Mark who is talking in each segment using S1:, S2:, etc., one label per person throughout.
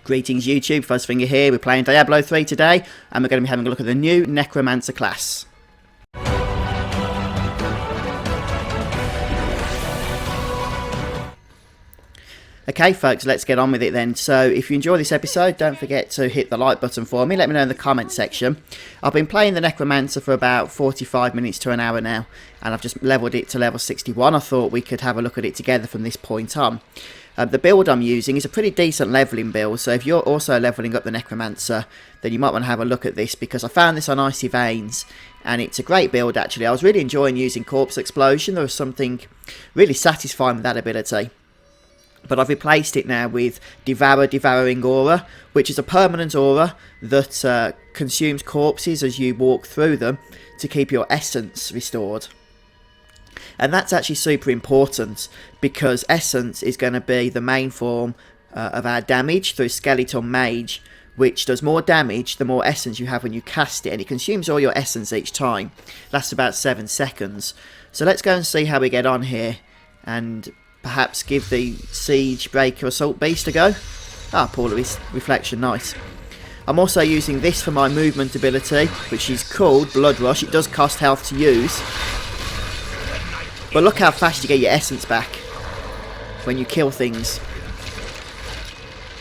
S1: Greetings YouTube, Fuzzfinger here. We're playing Diablo 3 today, and we're going to be having a look at the new Necromancer class. Okay folks, let's get on with it then. So if you enjoy this episode, don't forget to hit the like button for me. Let me know in the comment section. I've been playing the Necromancer for about 45 minutes to an hour now, and I've just leveled it to level 61. I thought we could have a look at it together from this point on. The build I'm using is a pretty decent levelling build, so if you're also levelling up the Necromancer, then you might want to have a look at this, because I found this on Icy Veins, and it's a great build actually. I was really enjoying using Corpse Explosion. There was something really satisfying with that ability. But I've replaced it now with Devouring Aura, which is a permanent aura that consumes corpses as you walk through them to keep your essence restored. And that's actually super important, because essence is going to be the main form of our damage through Skeletal Mage, which does more damage the more essence you have when you cast it, and it consumes all your essence each time. Lasts about 7 seconds. So let's go and see how we get on here, and perhaps give the Siege Breaker Assault Beast a go. Ah, Pool of Reflection, nice. I'm also using this for my movement ability, which is called Blood Rush. It does cost health to use, but look how fast you get your essence back when you kill things.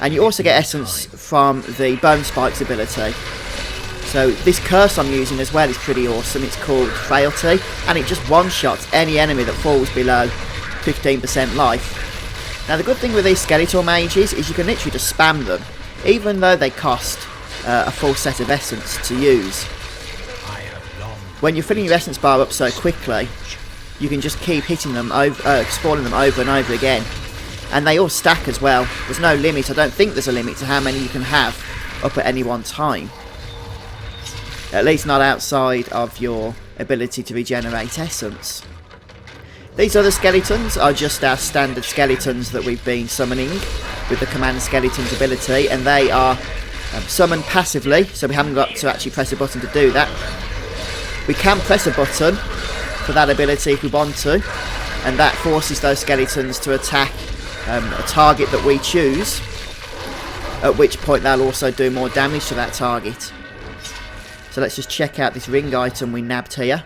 S1: And you also get essence from the Bone Spikes ability. So this curse I'm using as well is pretty awesome. It's called Frailty, and it just one-shots any enemy that falls below 15% life. Now the good thing with these skeletal mages is you can literally just spam them, even though they cost a full set of essence to use. When you're filling your essence bar up so quickly, you can just keep hitting them, spawning them over and over again. And they all stack as well. There's no limit. I don't think there's a limit to how many you can have up at any one time. At least not outside of your ability to regenerate essence. These other skeletons are just our standard skeletons that we've been summoning with the Command Skeletons ability, and they are summoned passively, so we haven't got to actually press a button to do that. We can press a button for that ability if we want to, and that forces those skeletons to attack a target that we choose, at which point they'll also do more damage to that target. So let's just check out this ring item we nabbed here.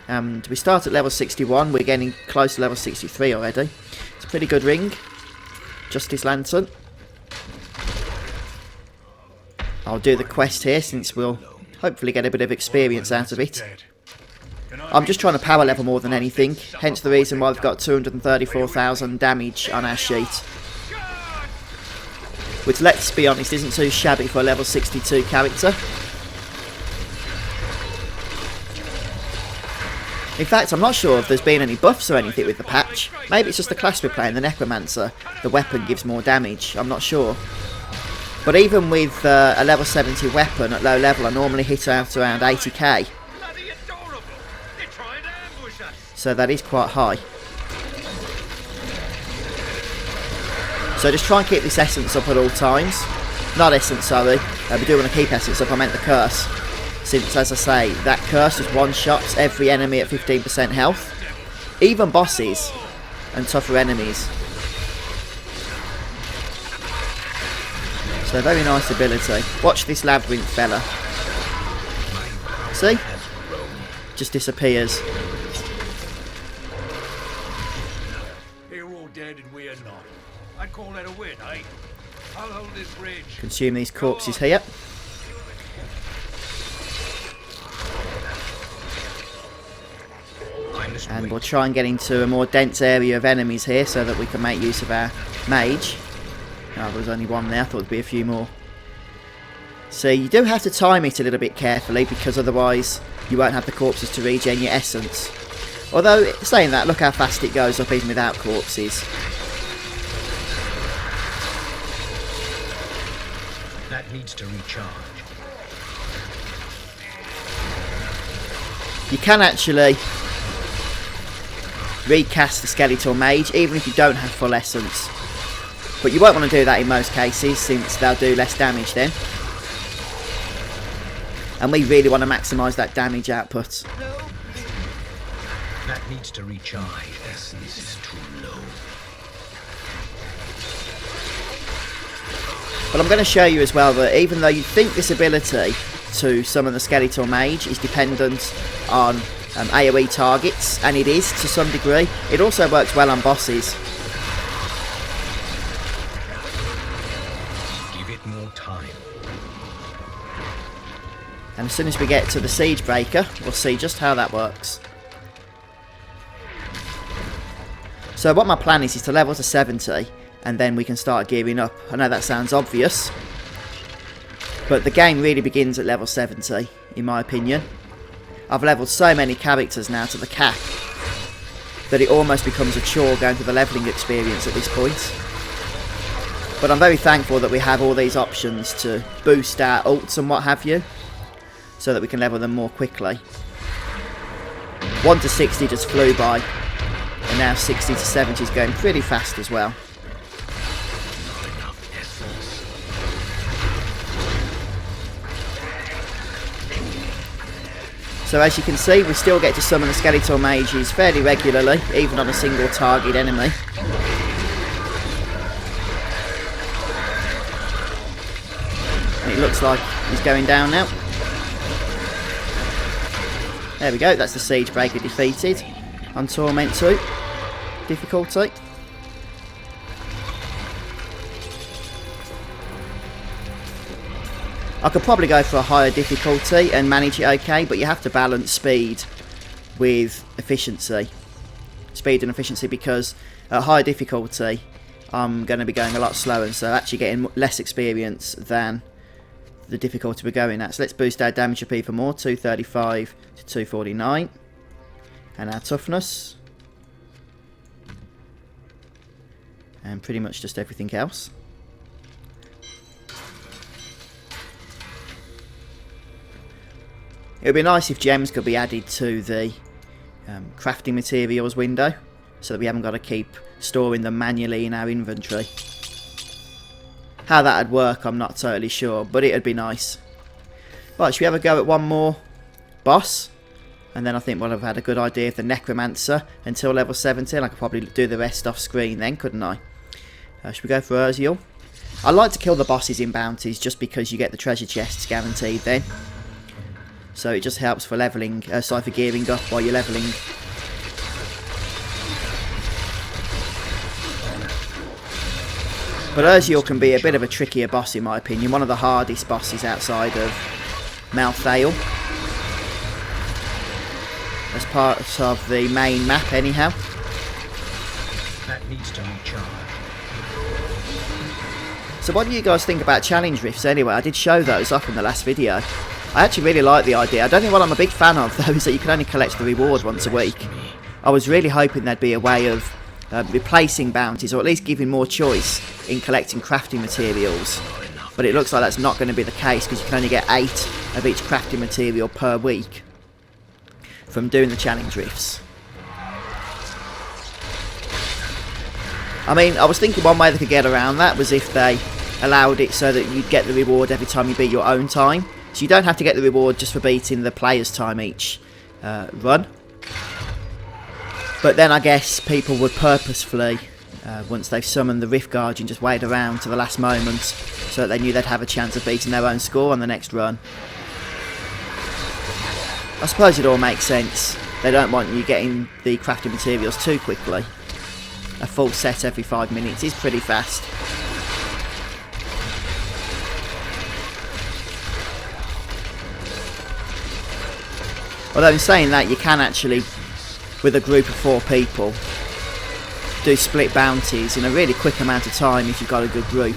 S1: And we start at level 61, we're getting close to level 63 already. It's a pretty good ring. Justice Lantern. I'll do the quest here, since we'll hopefully get a bit of experience out of it. I'm just trying to power level more than anything, hence the reason why we've got 234,000 damage on our sheet. Which, let's be honest, isn't too shabby for a level 62 character. In fact, I'm not sure if there's been any buffs or anything with the patch. Maybe it's just the class we're playing, the Necromancer. The weapon gives more damage, I'm not sure. But even with a level 70 weapon at low level, I normally hit out around 80k. So that is quite high. So just try and keep this essence up at all times. Not essence, sorry. We do want to keep essence up, I meant the curse. Since, as I say, that curse just one-shots every enemy at 15% health. Even bosses and tougher enemies. So, very nice ability. Watch this labyrinth fella. See? Just disappears.
S2: They're all dead and we are not. I'd call that a win, eh? I'll hold this bridge.
S1: Consume these corpses here. And we'll try and get into a more dense area of enemies here so that we can make use of our mage. Oh, there was only one there, I thought there'd be a few more. So you do have to time it a little bit carefully, because otherwise you won't have the corpses to regen your essence. Although, saying that, look how fast it goes up even without corpses.
S2: That needs to recharge.
S1: You can actually recast the Skeletal Mage, even if you don't have full essence. But you won't want to do that in most cases, since they'll do less damage then. And we really want to maximise that damage output.
S2: That needs to recharge. Essence is too low.
S1: But I'm going to show you as well that even though you think this ability to summon the Skeletal Mage is dependent on AoE targets, and it is to some degree, it also works well on bosses.
S2: Give it more time.
S1: And as soon as we get to the Siege Breaker, we'll see just how that works. So what my plan is to level to 70, and then we can start gearing up. I know that sounds obvious, but the game really begins at level 70, in my opinion. I've leveled so many characters now to the cap that it almost becomes a chore going through the levelling experience at this point. But I'm very thankful that we have all these options to boost our ults and what have you, so that we can level them more quickly. 1 to 60 just flew by, and now 60 to 70 is going pretty fast as well. So as you can see, we still get to summon the Skeletal Mages fairly regularly, even on a single target enemy. And it looks like he's going down now. There we go, that's the Siege Breaker defeated on Torment 2 difficulty. I could probably go for a higher difficulty and manage it okay, but you have to balance speed with efficiency. Speed and efficiency, because at higher difficulty I'm going to be going a lot slower, so actually getting less experience than the difficulty we're going at. So let's boost our damage up even more, 235 to 249. And our toughness. And pretty much just everything else. It would be nice if gems could be added to the crafting materials window, so that we haven't got to keep storing them manually in our inventory. How that would work, I'm not totally sure, but it would be nice. Right, should we have a go at one more boss? And then I think we'll have had a good idea of the Necromancer until level 70. I could probably do the rest off screen then, couldn't I? Should we go for Urziel? I like to kill the bosses in bounties just because you get the treasure chests guaranteed then. So it just helps for leveling, for gearing up while you're leveling. But Urziel can be a bit of a trickier boss in my opinion. One of the hardest bosses outside of Malthael. As part of the main map anyhow.
S2: That needs to recharge.
S1: So what do you guys think about challenge rifts anyway? I did show those off in the last video. I actually really like the idea. I don't think what I'm a big fan of though is that you can only collect the reward once a week. I was really hoping there'd be a way of replacing bounties, or at least giving more choice in collecting crafting materials. But it looks like that's not going to be the case, because you can only get 8 of each crafting material per week from doing the challenge rifts. I mean, I was thinking one way they could get around that was if they allowed it so that you'd get the reward every time you beat your own time. So you don't have to get the reward just for beating the player's time each run. But then I guess people would purposefully, once they've summoned the Rift Guardian, just wait around to the last moment so that they knew they'd have a chance of beating their own score on the next run. I suppose it all makes sense. They don't want you getting the crafting materials too quickly. A full set every 5 minutes is pretty fast. Although in saying that, you can actually, with a group of 4 people, do split bounties in a really quick amount of time if you've got a good group.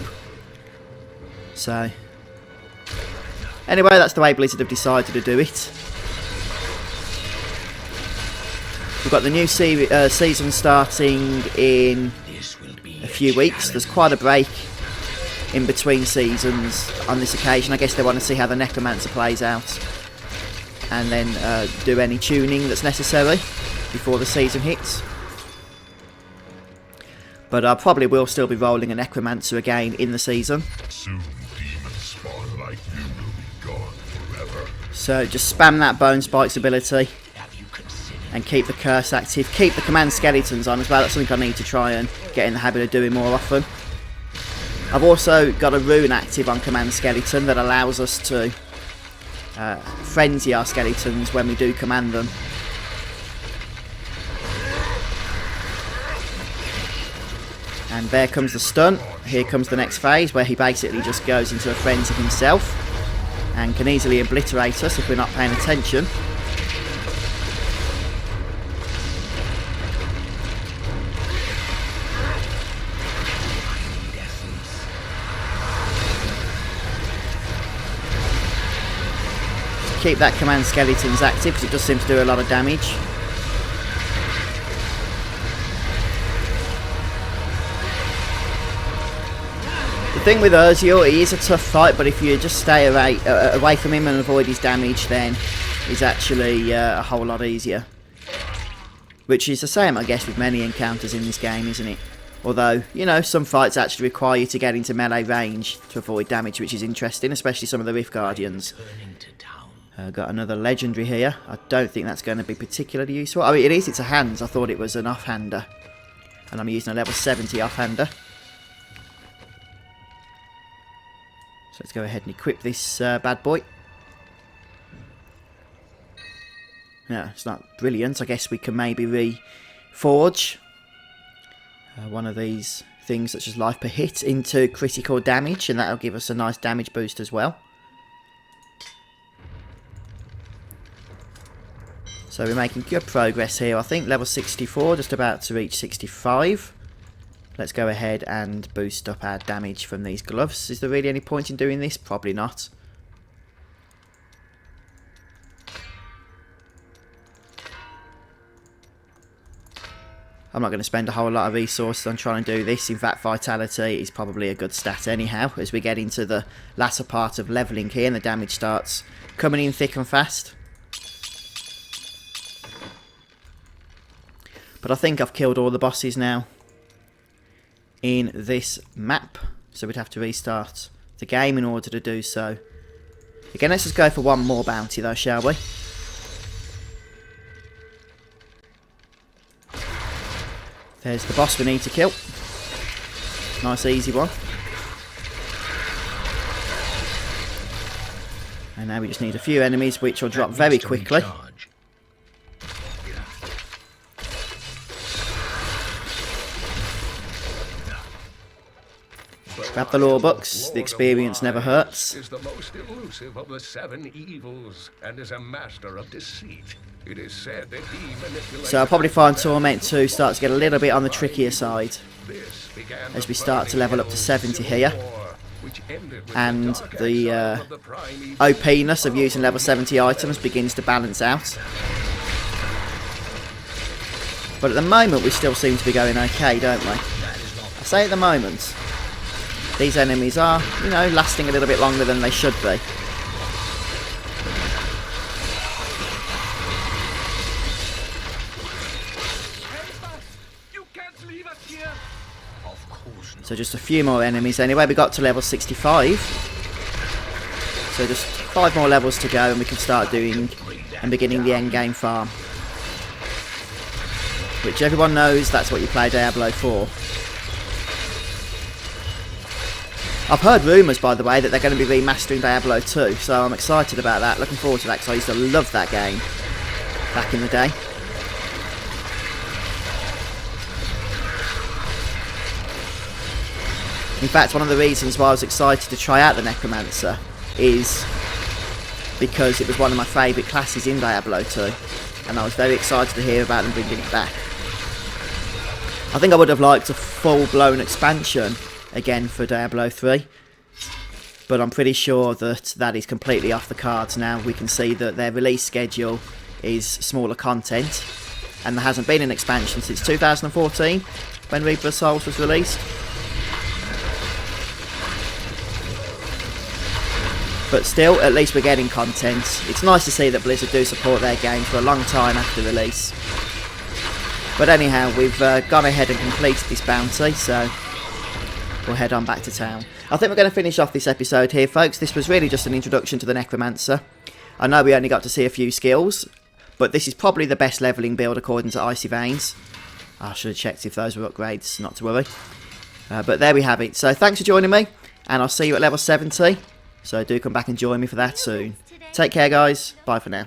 S1: So, anyway, that's the way Blizzard have decided to do it. We've got the new season starting in a few weeks. There's quite a break in between seasons on this occasion. I guess they want to see how the Necromancer plays out, and then do any tuning that's necessary before the season hits. But I probably will still be rolling a Necromancer again in the season.
S3: Soon demon spawn like you will be gone forever.
S1: So just spam that Bone Spikes ability and keep the curse active. Keep the command skeletons on as well. That's something I need to try and get in the habit of doing more often. I've also got a rune active on Command Skeleton that allows us to frenzy our skeletons when we do command them. And there comes the stun. Here comes the next phase where he basically just goes into a frenzy himself and can easily obliterate us if we're not paying attention. Keep that Command Skeletons active because it does seem to do a lot of damage. The thing with Urzio, he is a tough fight, but if you just stay away from him and avoid his damage, then he's actually a whole lot easier. Which is the same, I guess, with many encounters in this game, isn't it? Although, you know, some fights actually require you to get into melee range to avoid damage, which is interesting, especially some of the Rift Guardians. Got another legendary here. I don't think that's going to be particularly useful. I mean, it is, it's a hands. I thought it was an offhander. And I'm using a level 70 offhander. So let's go ahead and equip this bad boy. Yeah, it's not brilliant. I guess we can maybe reforge one of these things such as life per hit into critical damage, and that'll give us a nice damage boost as well. So we're making good progress here. I think level 64, just about to reach 65. Let's go ahead and boost up our damage from these gloves. Is there really any point in doing this? Probably not. I'm not going to spend a whole lot of resources on trying to do this. In fact, Vitality is probably a good stat anyhow, as we get into the latter part of levelling here and the damage starts coming in thick and fast. But I think I've killed all the bosses now in this map, so we'd have to restart the game in order to do so. Again, let's just go for one more bounty though, shall we? There's the boss we need to kill. Nice easy one. And now we just need a few enemies which will drop very quickly. Grab the lore books, the experience never hurts.
S2: Is the most elusive of the 7 evils and is a master of deceit. It is said that he manipulates.
S1: So I'll probably find Torment 2 starts to get a little bit on the trickier side as we start to level up to 70 here. And the OP-ness of using level 70 items begins to balance out. But at the moment we still seem to be going okay, don't we? I say at the moment. These enemies are, you know, lasting a little bit longer than they should be. So just a few more enemies anyway. We got to level 65. So just 5 more levels to go and we can start doing and beginning the end game farm. Which everyone knows that's what you play Diablo for. I've heard rumours, by the way, that they're going to be remastering Diablo 2, so I'm excited about that. Looking forward to that, because I used to love that game back in the day. In fact, one of the reasons why I was excited to try out the Necromancer is because it was one of my favourite classes in Diablo 2, and I was very excited to hear about them bringing it back. I think I would have liked a full-blown expansion again for Diablo 3, but I'm pretty sure that that is completely off the cards now. We can see that their release schedule is smaller content, and there hasn't been an expansion since 2014 when Reaper of Souls was released. But still, at least we're getting content. It's nice to see that Blizzard do support their games for a long time after release. But anyhow, we've gone ahead and completed this bounty, so we'll head on back to town. I think we're going to finish off this episode here, folks. This was really just an introduction to the Necromancer. I know we only got to see a few skills, but this is probably the best levelling build according to Icy Veins. I should have checked if those were upgrades, not to worry. But there we have it. So thanks for joining me, and I'll see you at level 70. So do come back and join me for that soon. Take care, guys. Bye for now.